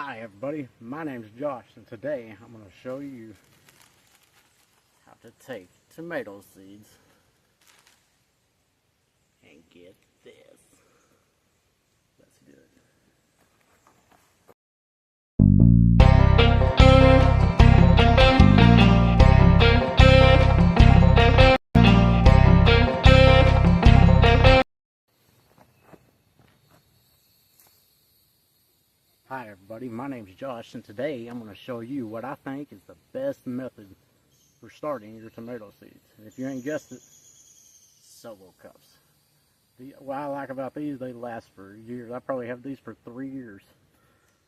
Hi everybody, my name's Josh and today I'm going to show you how to take tomato seeds and get this. Let's do it. Hi everybody, my name's Josh and today I'm going to show you what I think is the best method for starting your tomato seeds. And if you ain't guessed it, solo cups. What I like about these, they last for years. I probably have these for 3 years.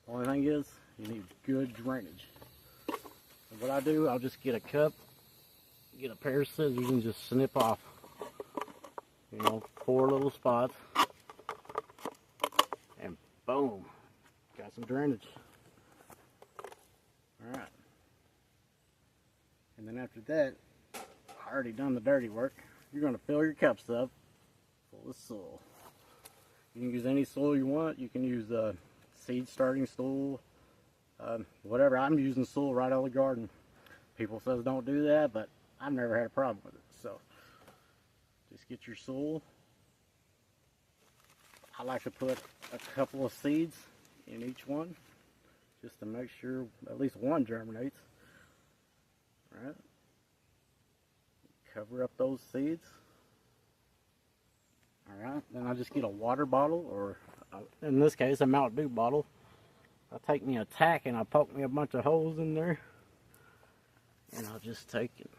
The only thing is, you need good drainage. And what I do, I'll just get a cup, get a pair of scissors and just snip off, 4 little spots, and boom. Got some drainage. Alright. And then after that, I already done the dirty work. You're going to fill your cups up full of soil. You can use any soil you want. You can use seed starting soil. Whatever. I'm using soil right out of the garden. People says don't do that, but I've never had a problem with it. So, just get your soil. I like to put a couple of seeds in each one, just to make sure at least one germinates. Right? Cover up those seeds. Alright, then I just get a water bottle, or in this case a Mountain Dew bottle. I take me a tack and I poke me a bunch of holes in there, and I'll just take it,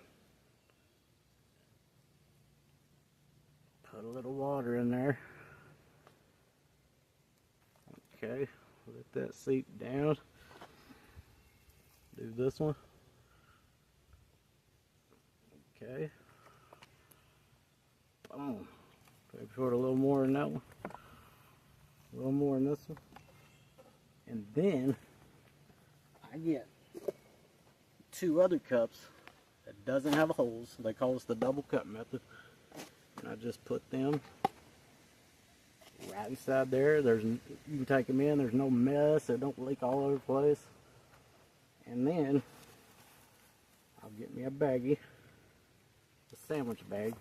put a little water in there. Okay. Let that seep down. Do this one. Okay. Boom. Maybe put a little more in that one. A little more in this one. And then I get 2 other cups that doesn't have holes. They call this the double cup method. And I just put them right inside there. You can take them in. There's no mess. They don't leak all over the place. And then I'll get me a baggie, a sandwich bag,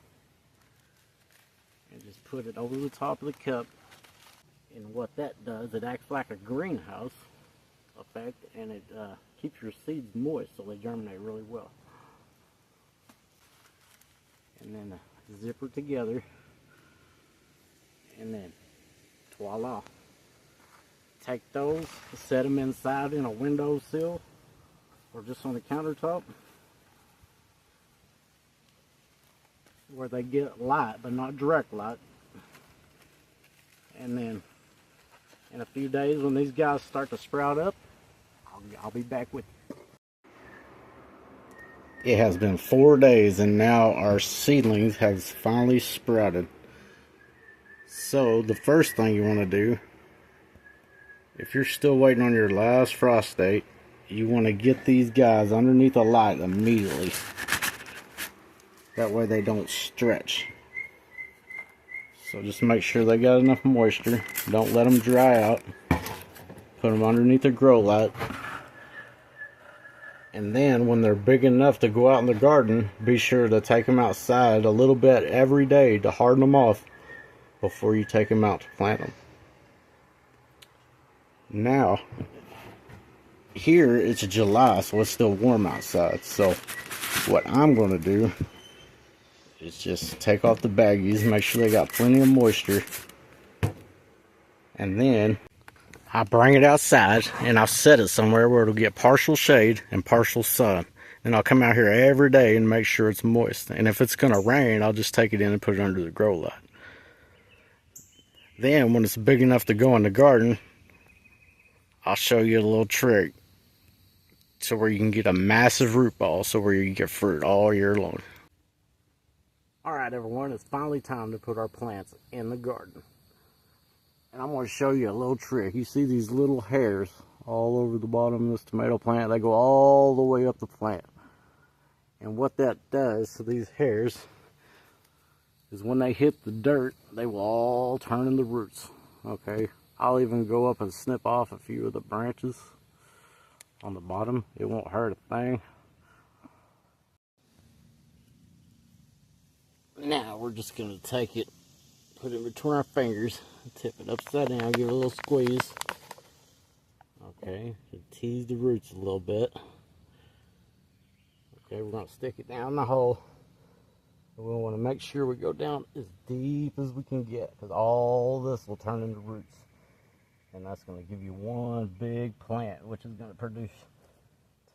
and just put it over the top of the cup. And what that does, it acts like a greenhouse effect, and it keeps your seeds moist so they germinate really well. And then zipper together, and then voila. Take those, set them inside in a windowsill or just on the countertop where they get light but not direct light. And then in a few days when these guys start to sprout up, I'll be back with you. It has been 4 days and now our seedlings have finally sprouted. So the first thing you want to do, if you're still waiting on your last frost date, you want to get these guys underneath the light immediately. That way they don't stretch. So just make sure they got enough moisture. Don't let them dry out. Put them underneath the grow light. And then when they're big enough to go out in the garden, be sure to take them outside a little bit every day to harden them off before you take them out to plant them. Now, here it's July, so it's still warm outside. So what I'm going to do is just take off the baggies, make sure they got plenty of moisture, and then I bring it outside and I'll set it somewhere where it'll get partial shade and partial sun. And I'll come out here every day and make sure it's moist. And if it's going to rain, I'll just take it in and put it under the grow light. Then when it's big enough to go in the garden, I'll show you a little trick so where you can get a massive root ball, so where you can get fruit all year long. Alright everyone, it's finally time to put our plants in the garden. And I'm going to show you a little trick. You see these little hairs all over the bottom of this tomato plant? They go all the way up the plant. And what that does to these hairs is when they hit the dirt, they will all turn into roots. Okay, I'll even go up and snip off a few of the branches on the bottom. It won't hurt a thing. Now we're just going to take it, put it in between our fingers, tip it upside down, give it a little squeeze. Okay, tease the roots a little bit. Okay, we're going to stick it down the hole. And we want to make sure we go down as deep as we can get, because all this will turn into roots. And that's going to give you one big plant, which is going to produce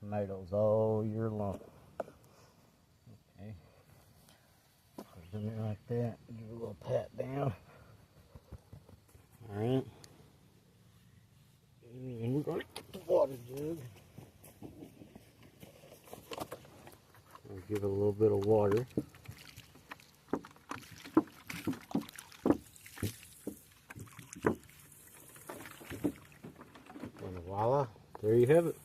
tomatoes all year long. Okay. Put it in there like that. Give it a little pat down. Alright. And we're going to get the water jug. I'll give it a little bit of water. And voila, there you have it.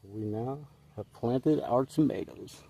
We now have planted our tomatoes.